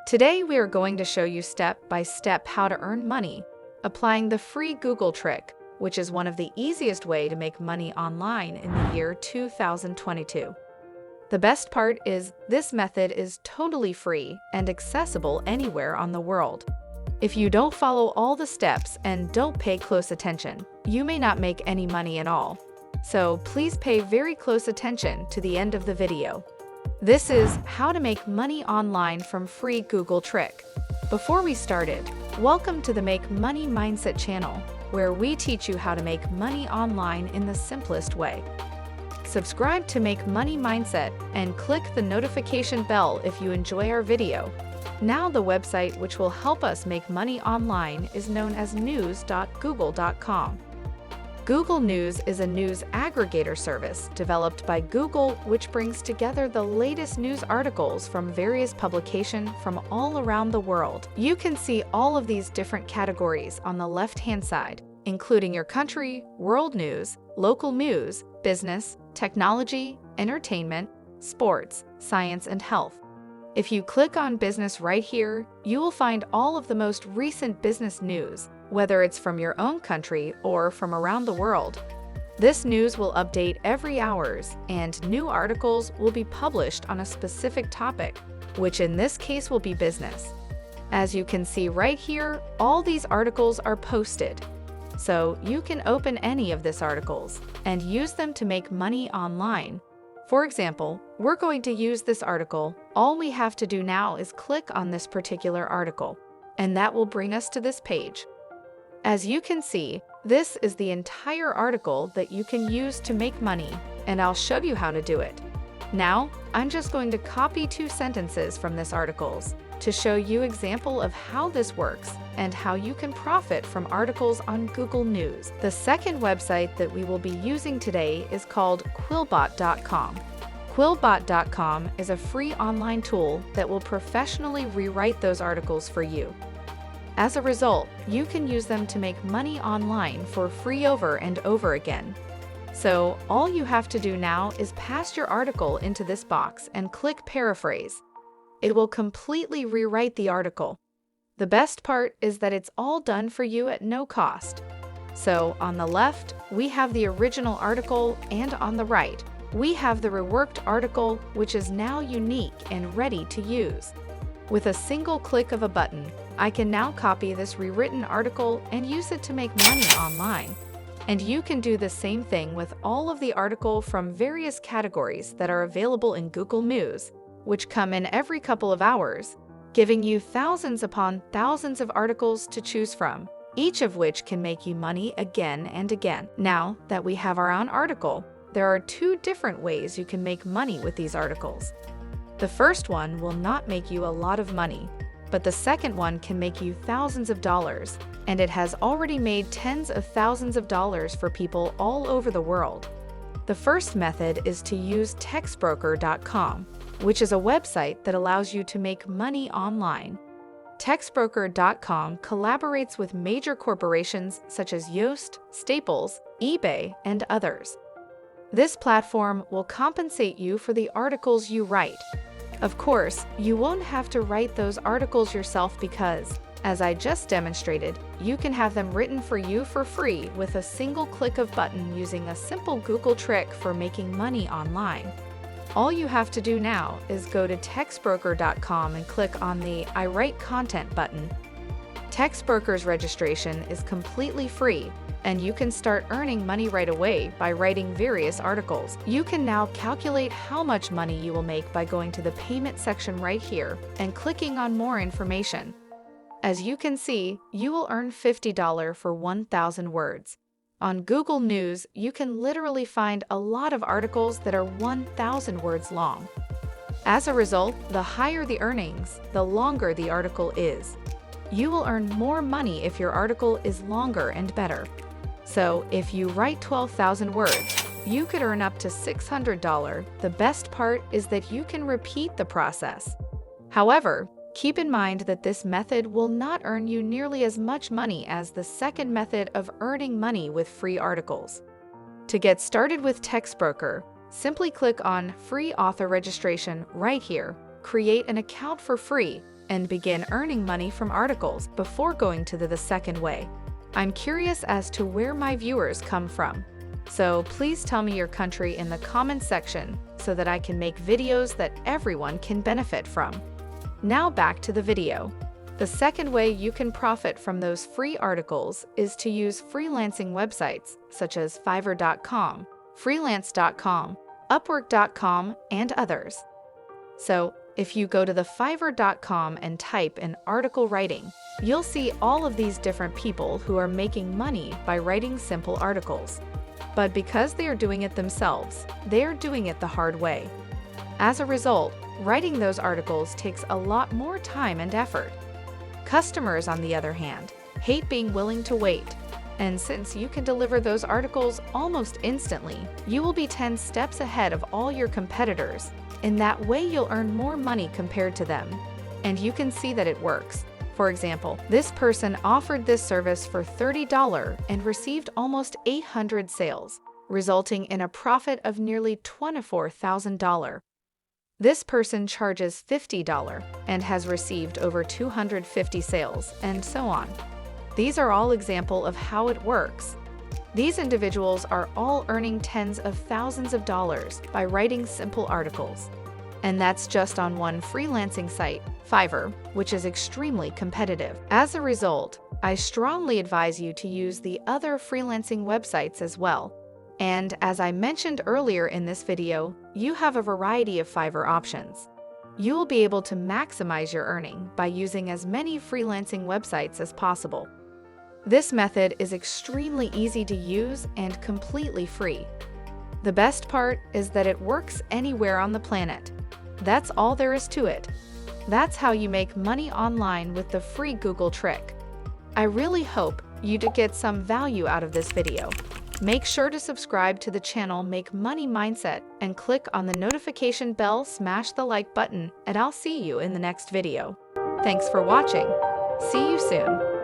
Today we are going to show you step by step how to earn money, applying the free Google trick, which is one of the easiest way to make money online in the year 2022. The best part is this method is totally free and accessible anywhere on the world. If you don't follow all the steps and don't pay close attention, you may not make any money at all. So please pay very close attention to the end of the video. This is how to make money online from free Google trick. Before we started, welcome to the Make Money Mindset channel, where we teach you how to make money online in the simplest way. Subscribe to Make Money Mindset and click the notification bell if you enjoy our video. Now the website which will help us make money online is known as news.google.com. Google News is a news aggregator service developed by Google which brings together the latest news articles from various publications from all around the world. You can see all of these different categories on the left-hand side, including your country, world news, local news, business, technology, entertainment, sports, science, and health. If you click on business right here, you will find all of the most recent business news, whether it's from your own country or from around the world. This news will update every hours, and new articles will be published on a specific topic, which in this case will be business. As you can see right here, all these articles are posted. So you can open any of these articles and use them to make money online. For example, we're going to use this article. All we have to do now is click on this particular article, and that will bring us to this page. As you can see, this is the entire article that you can use to make money, and I'll show you how to do it. Now, I'm just going to copy 2 sentences from this articles to show you example of how this works and how you can profit from articles on Google News. The second website that we will be using today is called Quillbot.com. Quillbot.com is a free online tool that will professionally rewrite those articles for you. As a result, you can use them to make money online for free over and over again. So all you have to do now is paste your article into this box and click paraphrase. It will completely rewrite the article. The best part is that it's all done for you at no cost. So on the left, we have the original article, and on the right, we have the reworked article, which is now unique and ready to use. With a single click of a button, I can now copy this rewritten article and use it to make money online. And you can do the same thing with all of the article from various categories that are available in Google News, which come in every couple of hours, giving you thousands upon thousands of articles to choose from, each of which can make you money again and again. Now that we have our own article, there are 2 different ways you can make money with these articles. The first one will not make you a lot of money, but the second one can make you thousands of dollars, and it has already made tens of thousands of dollars for people all over the world. The first method is to use TextBroker.com, which is a website that allows you to make money online. TextBroker.com collaborates with major corporations such as Yoast, Staples, eBay, and others. This platform will compensate you for the articles you write. Of course, you won't have to write those articles yourself because, as I just demonstrated, you can have them written for you for free with a single click of button using a simple Google trick for making money online. All you have to do now is go to TextBroker.com and click on the I Write Content button. TextBroker's registration is completely free, and you can start earning money right away by writing various articles. You can now calculate how much money you will make by going to the payment section right here and clicking on more information. As you can see, you will earn $50 for 1,000 words. On Google News, you can literally find a lot of articles that are 1,000 words long. As a result, the higher the earnings, the longer the article is. You will earn more money if your article is longer and better. So if you write 12,000 words, you could earn up to $600. The best part is that you can repeat the process. However, keep in mind that this method will not earn you nearly as much money as the second method of earning money with free articles. To get started with TextBroker, simply click on Free Author Registration right here, create an account for free, and begin earning money from articles before going to the second way. I'm curious as to where my viewers come from. So please tell me your country in the comments section so that I can make videos that everyone can benefit from. Now back to the video. The second way you can profit from those free articles is to use freelancing websites such as Fiverr.com, Freelance.com, Upwork.com, and others. So, if you go to the Fiverr.com and type in article writing, you'll see all of these different people who are making money by writing simple articles. But because they are doing it themselves, they are doing it the hard way. As a result, writing those articles takes a lot more time and effort. Customers, on the other hand, hate being willing to wait. And since you can deliver those articles almost instantly, you will be 10 steps ahead of all your competitors. In that way, you'll earn more money compared to them. And you can see that it works. For example, this person offered this service for $30 and received almost 800 sales, resulting in a profit of nearly $24,000. This person charges $50 and has received over 250 sales, and so on. These are all examples of how it works. These individuals are all earning tens of thousands of dollars by writing simple articles. And that's just on one freelancing site, Fiverr, which is extremely competitive. As a result, I strongly advise you to use the other freelancing websites as well. And as I mentioned earlier in this video, you have a variety of Fiverr options. You will be able to maximize your earning by using as many freelancing websites as possible. This method is extremely easy to use and completely free. The best part is that it works anywhere on the planet. That's all there is to it. That's how you make money online with the free Google trick. I really hope you did get some value out of this video. Make sure to subscribe to the channel Make Money Mindset and click on the notification bell, smash the like button, and I'll see you in the next video. Thanks for watching. See you soon.